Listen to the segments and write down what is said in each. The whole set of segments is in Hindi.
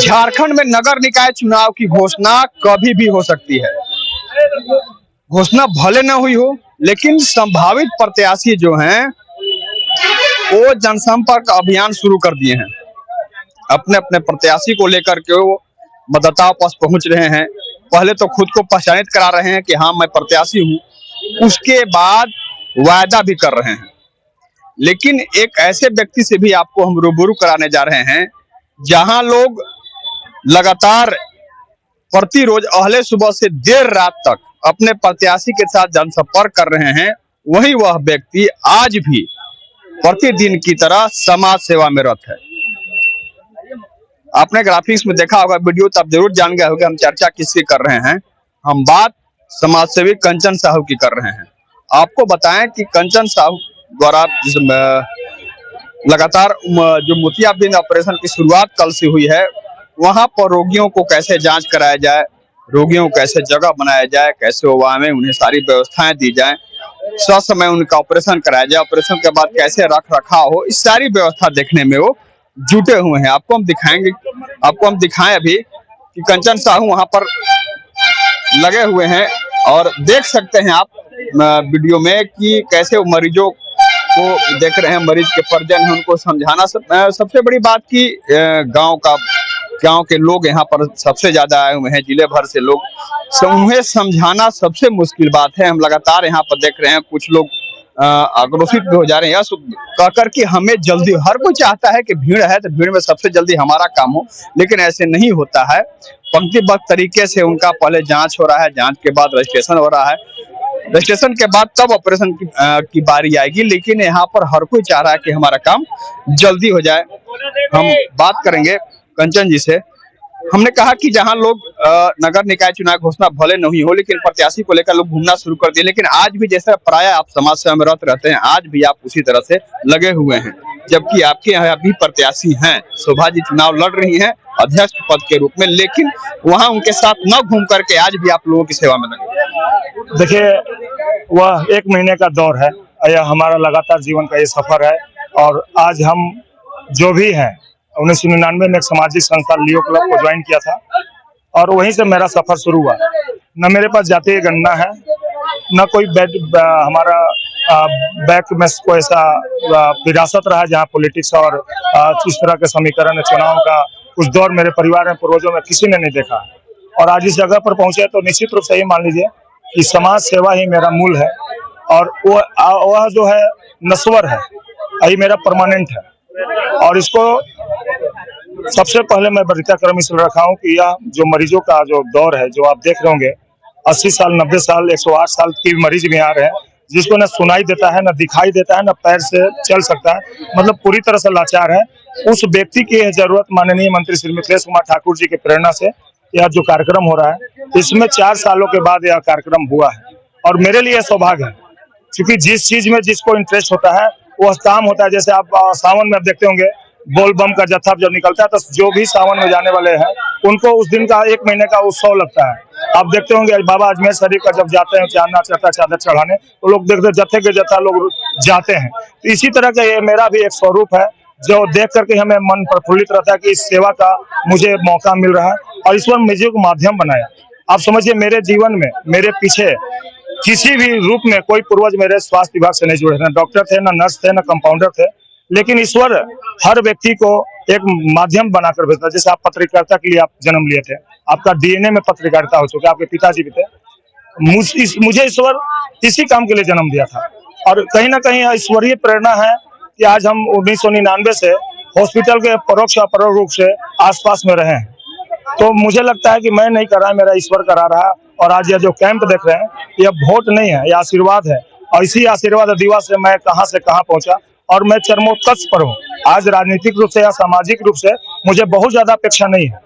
झारखंड में नगर निकाय चुनाव की घोषणा कभी भी हो सकती है। घोषणा भले न हुई हो, लेकिन संभावित प्रत्याशी जो हैं वो जनसंपर्क अभियान शुरू कर दिए हैं। अपने अपने प्रत्याशी को लेकर के वो मतदाताओं पास पहुंच रहे हैं। पहले तो खुद को पहचानित करा रहे हैं कि हाँ मैं प्रत्याशी हूं, उसके बाद वायदा भी कर रहे हैं। लेकिन एक ऐसे व्यक्ति से भी आपको हम रूबरू कराने जा रहे हैं जहां लोग लगातार प्रतिरोज अहले सुबह से देर रात तक अपने प्रत्याशी के साथ जनसंपर्क कर रहे हैं। वही वह व्यक्ति आज भी प्रतिदिन की तरह समाज सेवा में रत है। आपने ग्राफिक्स में देखा होगा, वीडियो तो आप जरूर जान गए होंगे हम चर्चा किसकी कर रहे हैं। हम बात समाजसेवी कंचन साहू की कर रहे हैं। आपको बताएं कि कंचन साहू द्वारा लगातार जो मोतियाबिंद ऑपरेशन की शुरुआत कल से हुई है, वहां पर रोगियों को कैसे जांच कराया जाए, रोगियों को कैसे जगह बनाया जाए, कैसे वहां में उन्हें सारी व्यवस्थाएं दी जाए, ससमय उनका ऑपरेशन कराया जाए, ऑपरेशन के बाद कैसे रख रखाव हो, इस सारी व्यवस्था देखने में वो जुटे हुए हैं। आपको हम दिखाएं अभी कि कंचन साहू वहां पर लगे हुए हैं और देख सकते हैं आप वीडियो में कि कैसे वो मरीजों को देख रहे हैं। मरीज के परिजन हैं, उनको समझाना सबसे बड़ी बात की गांव के लोग यहाँ पर सबसे ज्यादा आए हुए हैं, जिले भर से लोग, उन्हें समझाना सबसे मुश्किल बात है। हम लगातार यहाँ पर देख रहे हैं कुछ लोग आक्रोशित भी हो जा रहे हैं कहकर कि हमें जल्दी, हर कोई चाहता है कि भीड़ है तो भीड़ में सबसे जल्दी हमारा काम हो, लेकिन ऐसे नहीं होता है। पंक्तिबद्ध तरीके से उनका पहले जांच हो रहा है, जांच के बाद रजिस्ट्रेशन हो रहा है, रजिस्ट्रेशन के बाद तब ऑपरेशन की बारी आएगी। लेकिन यहाँ पर हर कोई चाह रहा है कि हमारा काम जल्दी हो जाए। हम बात करेंगे कंचन जी से। हमने कहा कि जहां लोग नगर निकाय चुनाव घोषणा भले नहीं हो, लेकिन प्रत्याशी को लेकर लोग घूमना शुरू कर दिए। लेकिन आज भी जैसे प्राय आप समाज सेवा में रत रहते हैं, आज भी आप उसी तरह से लगे हुए हैं, जबकि आपके यहाँ भी प्रत्याशी हैं। शोभा जी चुनाव लड़ रही हैं अध्यक्ष पद के रूप में, लेकिन वहां उनके साथ न घूम करके आज भी आप लोगों की सेवा में लगे। देखिए, वह 1 महीने का दौर है, यह हमारा लगातार जीवन का ये सफर है। और आज हम जो भी हैं, 1999 में एक सामाजिक संस्था लियो क्लब को ज्वाइन किया था और वहीं से मेरा सफर शुरू हुआ। न मेरे पास जातीय गणना है, न कोई हमारा बैक में कोई ऐसा विरासत रहा जहाँ पॉलिटिक्स और इस तरह के समीकरण चुनाव का कुछ दौर मेरे परिवार में पूर्वजों में किसी ने नहीं देखा। और आज इस जगह पर पहुंचे तो निश्चित रूप से ये मान लीजिए कि समाज सेवा ही मेरा मूल है और वह जो है नस्वर है, यही मेरा परमानेंट है। और इसको सबसे पहले मैं वरीयता क्रम इसलिए रखा हूँ कि यह जो मरीजों का जो दौर है, जो आप देख रहे होंगे 80 साल 90 साल 108 साल के मरीज भी आ रहे हैं, जिसको न सुनाई देता है, न दिखाई देता है, न पैर से चल सकता है, मतलब पूरी तरह से लाचार है। उस व्यक्ति की जरूरत माननीय मंत्री श्री मिथिलेश कुमार ठाकुर जी की प्रेरणा से यह जो कार्यक्रम हो रहा है, इसमें 4 सालों के बाद यह कार्यक्रम हुआ है। और मेरे लिए सौभाग्य है, क्योंकि जिस चीज में जिसको इंटरेस्ट होता है वह काम होता है। जैसे आप सावन में आप देखते होंगे बोल बम का जत्था जब निकलता है तो जो भी सावन में जाने वाले हैं उनको उस दिन का 1 महीने का उत्सव लगता है। आप देखते होंगे बाबा अजमेर शरीफ का जब जाते हैं चादर चढ़ाने, तो लोग देखते जत्थे के जत्था लोग जाते हैं। तो इसी तरह का ये मेरा भी एक स्वरूप है, जो देख करके हमें मन प्रफुल्लित रहता है कि इस सेवा का मुझे मौका मिल रहा है और ईश्वर मुझे को माध्यम बनाया। आप समझिए, मेरे जीवन में मेरे पीछे किसी भी रूप में कोई पूर्वज मेरे स्वास्थ्य विभाग से नहीं जुड़े, न डॉक्टर थे, न नर्स थे, न कंपाउंडर थे, लेकिन ईश्वर हर व्यक्ति को एक माध्यम बनाकर भेजता है। जैसे आप पत्रकारिता के लिए आप जन्म लिए थे, आपका डीएनए में पत्रकारिता हो चुका, आपके पिताजी भी थे, मुझे ईश्वर इसी काम के लिए जन्म दिया था। और कहीं ना कहीं ईश्वरीय प्रेरणा है कि आज हम 1999 से हॉस्पिटल के परोक्ष अपरोक्ष रूप से आसपास में रहे हैं। तो मुझे लगता है कि मैं नहीं कर रहा, मेरा ईश्वर करा रहा। और आज यह जो कैंप देख रहे हैं, यह वोट नहीं है, यह आशीर्वाद है। और इसी आशीर्वाद दिवस से मैं कहां से कहां पहुंचा और मैं चरमोत्कर्ष पर हूँ। आज राजनीतिक रूप से या सामाजिक रूप से मुझे बहुत ज्यादा अपेक्षा नहीं है।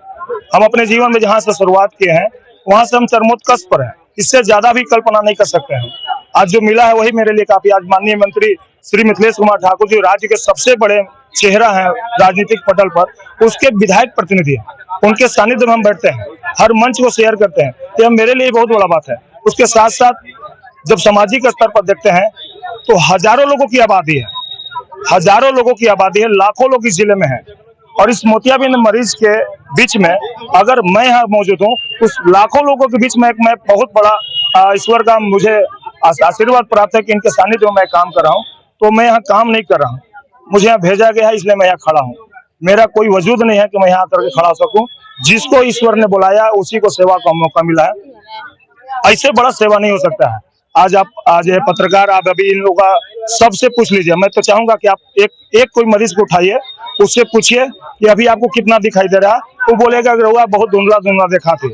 हम अपने जीवन में जहां से शुरुआत किए हैं वहां से हम चरमोत्कर्ष पर हैं, इससे ज्यादा भी कल्पना नहीं कर सकते हैं। आज जो मिला है वही मेरे लिए काफी। आज माननीय मंत्री श्री मिथिलेश कुमार ठाकुर जी राज्य के सबसे बड़े चेहरा है राजनीतिक पटल पर, उसके विधायक प्रतिनिधि हैं, उनके सानिध्य में हम बैठते हैं, हर मंच को शेयर करते हैं, यह मेरे लिए बहुत बड़ा बात है। उसके साथ साथ जब सामाजिक स्तर पर देखते हैं तो हजारों लोगों की आबादी है, हजारों लोगों की आबादी है, लाखों लोग इस जिले में हैं। और इस मोतियाबिंद मरीज के बीच में अगर मैं यहाँ मौजूद हूँ, उस लाखों लोगों के बीच में मैं बहुत बड़ा ईश्वर का मुझे आशीर्वाद प्राप्त है कि इनके सानिध्य में मैं काम कर रहा हूँ। तो मैं यहाँ काम नहीं कर रहा हूँ, मुझे यहाँ भेजा गया है, इसलिए मैं यहाँ खड़ा हूँ। मेरा कोई वजूद नहीं है कि मैं यहाँ करके खड़ा हो सकूं। जिसको ईश्वर ने बुलाया उसी को सेवा का मौका मिला है। ऐसे बड़ा सेवा नहीं हो सकता है। आज ये पत्रकार, आप अभी इन लोगों का सबसे पूछ लीजिए। मैं तो चाहूंगा कि आप एक कोई मरीज को उठाइए, उससे पूछिए कि अभी आपको कितना दिखाई दे रहा है, वो बोलेगा कि रहुआ बहुत धुंधला धुंधला देखा थे।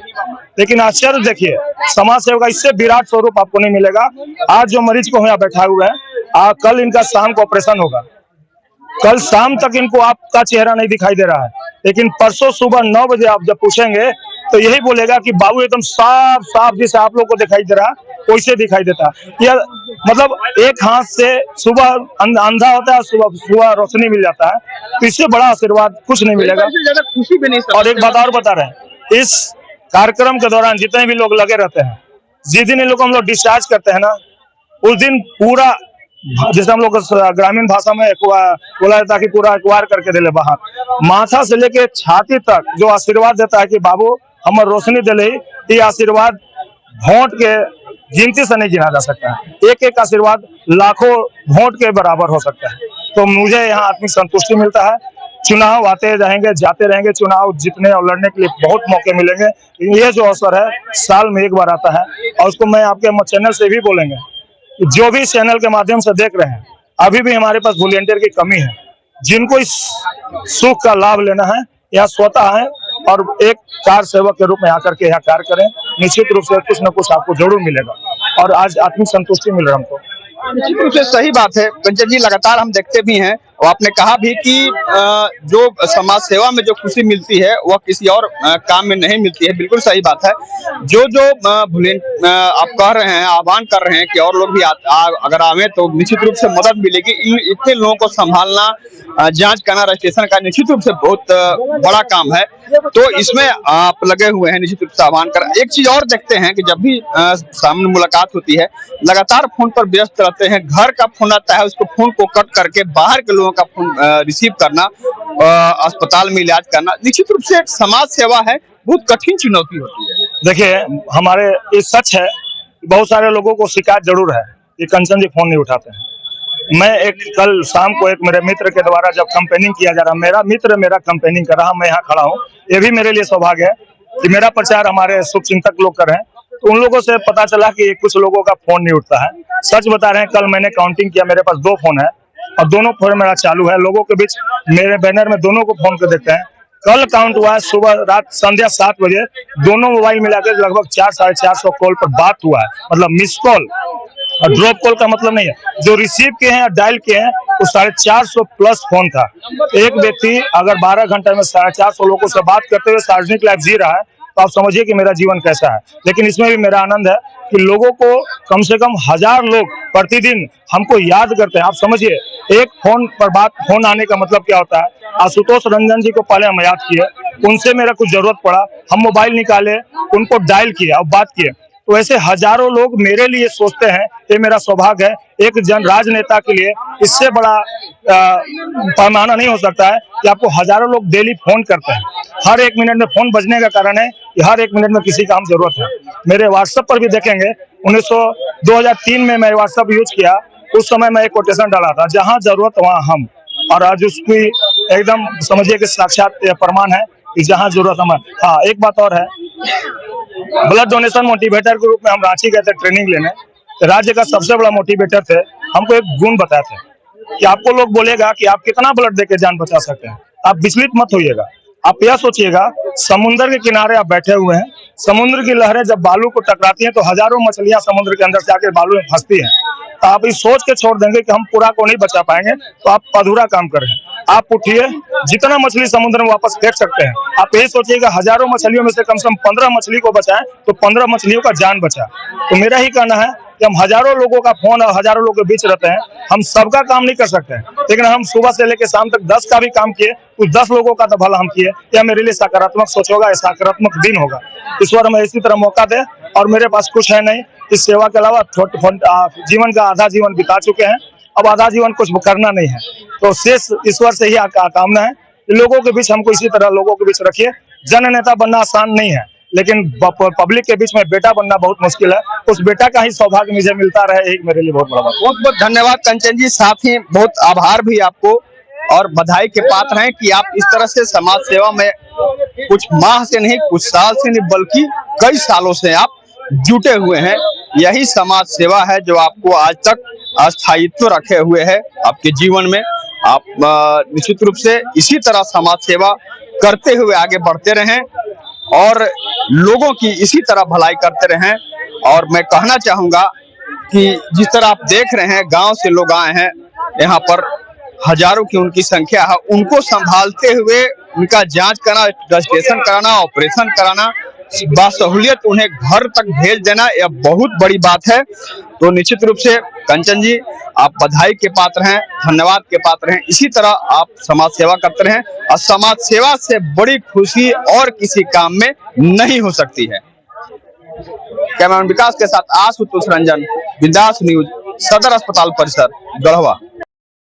लेकिन आश्चर्य देखिए, समाज सेवा का इससे विराट स्वरूप आपको नहीं मिलेगा। आज जो मरीज को यहाँ बैठा हुआ है, कल इनका शाम को ऑपरेशन होगा, कल शाम तक इनको आपका चेहरा नहीं दिखाई दे रहा है, लेकिन परसों सुबह 9 बजे आप जब पूछेंगे तो यही बोलेगा कि बाबू एकदम साफ साफ जैसे आप लोग को दिखाई दे रहा वैसे दिखाई देता। या मतलब एक हाथ से सुबह अंधा होता है, सुबह रोशनी मिल जाता है। तो इससे बड़ा आशीर्वाद कुछ नहीं मिलेगा। खुशी भी नहीं। और एक बात और बता रहे हैं, इस कार्यक्रम के दौरान जितने भी लोग लगे रहते हैं, जिस दिन इन लोग को हम लोग डिस्चार्ज करते हैं ना, उस दिन पूरा, जैसे हम लोग ग्रामीण भाषा में बोला जाता है कि पूरा अखबार करके दे ले बाहर, माथा से लेके छाती तक जो आशीर्वाद देता है कि बाबू हमारे रोशनी दिले, ये आशीर्वाद वोट के गिनती से नहीं गिना जा सकता है। एक एक आशीर्वाद लाखों वोट के बराबर हो सकता है। तो मुझे यहाँ आत्मिक संतुष्टि मिलता है। चुनाव आते रहेंगे, जाते रहेंगे, चुनाव जीतने और लड़ने के लिए बहुत मौके मिलेंगे। ये जो अवसर है साल में एक बार आता है, और उसको मैं आपके चैनल से भी बोलेंगे, जो भी चैनल के माध्यम से देख रहे हैं, अभी भी हमारे पास वॉलंटियर की कमी है। जिनको इस सुख का लाभ लेना है, यहाँ स्वतः है और एक कार सेवक के रूप में आकर के यहाँ कार्य करें। निश्चित रूप से कुछ न कुछ आपको जरूर मिलेगा, और आज आत्मिक संतुष्टि मिल रहा है हमको। निश्चित रूप से सही बात है कंचन जी, लगातार हम देखते भी हैं और आपने कहा भी कि जो समाज सेवा में जो खुशी मिलती है वह किसी और काम में नहीं मिलती है। बिल्कुल सही बात है। जो आप कह रहे हैं, आह्वान कर रहे हैं कि और लोग भी अगर आवे तो निश्चित रूप से मदद मिलेगी। इतने लोगों को संभालना, जांच करना, रजिस्ट्रेशन का निश्चित रूप से बहुत बड़ा काम है। तो इसमें आप लगे हुए हैं, निश्चित रूप से आह्वान कर। एक चीज और देखते हैं कि जब भी सामने मुलाकात होती है, लगातार फोन पर व्यस्त रहते हैं। घर का फोन आता है, उसको फोन को कट करके बाहर के लोगों का फोन रिसीव करना, अस्पताल में इलाज करना, निश्चित रूप से एक समाज सेवा है, बहुत कठिन चुनौती होती है। देखिए, हमारे ये सच है, बहुत सारे लोगों को शिकायत जरूर है कि कंचन जी फोन नहीं उठाते हैं। मैं कल शाम को एक मेरे मित्र के द्वारा जब कैंपेनिंग किया जा रहा, मेरा मित्र मेरा कैंपेनिंग कर रहा, मैं यहाँ खड़ा हूँ, ये भी मेरे लिए सौभाग्य है कि मेरा प्रचार हमारे शुभचिंतक लोग कर रहे हैं। तो उन लोगों से पता चला कि कुछ लोगों का फोन नहीं उठता है। सच बता रहे हैं, कल मैंने काउंटिंग किया, मेरे पास 2 फोन है और दोनों फोन मेरा चालू है। लोगों के बीच मेरे बैनर में दोनों को फोन कर देते हैं। कल काउंट हुआ है सुबह रात संध्या 7 बजे, दोनों मोबाइल मिलाकर लगभग 400-450 कॉल पर बात हुआ है। मतलब मिस कॉल और ड्रॉप कॉल का मतलब नहीं है, जो रिसीव किए हैं और डायल किए हैं वो 450 प्लस फोन था। एक व्यक्ति अगर 12 घंटे में 450 लोगों से बात करते हुए सार्वजनिक लाइफ जी रहा है, तो आप समझिए कि मेरा जीवन कैसा है। लेकिन इसमें भी मेरा आनंद है कि लोगों को कम से कम 1000 लोग प्रतिदिन हमको याद करते हैं। आप समझिए, एक फोन पर फोन आने का मतलब क्या होता है। आशुतोष रंजन जी को पहले हम याद किए, उनसे मेरा कुछ जरूरत पड़ा, हम मोबाइल निकाले, उनको डायल किया और बात किए। तो ऐसे हजारों लोग मेरे लिए सोचते हैं, ये मेरा सौभाग्य है। एक राजनेता के लिए इससे बड़ा पैमाना नहीं हो सकता है कि आपको हजारों लोग डेली फोन करते हैं। हर 1 मिनट में फोन बजने का कारण है कि हर 1 मिनट में किसी का हम जरूरत है। मेरे व्हाट्सएप पर भी देखेंगे, 2003 में मैं व्हाट्सएप यूज किया, उस समय मैं एक कोटेशन डाला था, जहाँ जरूरत वहाँ हम। और आज उसकी एकदम समझिए कि साक्षात प्रमाण है कि जहाँ जरूरत हम। हाँ, एक बात और है, ब्लड डोनेशन मोटिवेटर के रूप में हम रांची गए थे ट्रेनिंग लेने। राज्य का सबसे बड़ा मोटिवेटर थे, हमको एक गुण बताए थे कि आपको लोग बोलेगा कि आप कितना ब्लड देके जान बचा सकते हैं, आप विचलित मत होइएगा। आप यह सोचिएगा, समुद्र के किनारे आप बैठे हुए हैं, समुद्र की लहरें जब बालू को टकराती हैं तो हजारों मछलियां समुद्र के अंदर से आकर बालू में फंसती हैं। तो आप इस सोच के छोड़ देंगे कि हम पूरा को नहीं बचा पाएंगे, तो आप अधूरा काम कर रहे हैं। आप उठिए, जितना मछली समुद्र में वापस फेंक सकते हैं। आप यही सोचिएगा, हजारों मछलियों में से कम 15 मछली को बचाएं तो 15 मछलियों का जान बचा। तो मेरा ही कहना है कि हम हजारों लोगों का फोन और हजारों लोगों के बीच रहते हैं, हम सबका काम नहीं कर सकते हैं, लेकिन हम सुबह से लेकर शाम तक 10 का भी काम किए तो 10 लोगों का तो भला हम किए। यह मेरे लिए सकारात्मक सोच होगा, सकारात्मक दिन होगा। ईश्वर हमें इसी तरह मौका दे। और मेरे पास कुछ है नहीं, इस सेवा के अलावा जीवन का आधा जीवन बिता चुके हैं, अब आधा जीवन कुछ करना नहीं है। तो शेष ईश्वर से ही कामना है कि लोगों के बीच हमको इसी तरह लोगों के बीच रखिए। जन नेता बनना आसान नहीं है, लेकिन पब्लिक के बीच में बेटा बनना बहुत मुश्किल है। उस बेटा का ही सौभाग्य मुझे मिलता रहे, एक मेरे लिए बहुत बड़ा बात। बहुत बहुत धन्यवाद कंचन जी, साथ ही बहुत आभार भी आपको और बधाई के पात्र हैं कि आप इस तरह से समाज सेवा में कुछ माह से नहीं, कुछ साल से नहीं, बल्कि कई सालों से आप जुटे हुए हैं। यही समाज सेवा है जो आपको आज तक अस्थायित्व रखे हुए है आपके जीवन में। आप निश्चित रूप से इसी तरह समाज सेवा करते हुए आगे बढ़ते रहें और लोगों की इसी तरह भलाई करते रहें। और मैं कहना चाहूंगा कि जिस तरह आप देख रहे हैं, गांव से लोग आए हैं यहाँ पर, हजारों की उनकी संख्या है, उनको संभालते हुए उनका जांच कराना, रजिस्ट्रेशन कराना, ऑपरेशन कराना, बासहूलियत उन्हें घर तक भेज देना, यह बहुत बड़ी बात है। तो निश्चित रूप से कंचन जी, आप बधाई के पात्र हैं, धन्यवाद के पात्र हैं। इसी तरह आप समाज सेवा करते रहें और समाज सेवा से बड़ी खुशी और किसी काम में नहीं हो सकती है। कैमरामैन विकास के साथ आशुतोष रंजन, बिंदास न्यूज, सदर अस्पताल परिसर, गढ़वा।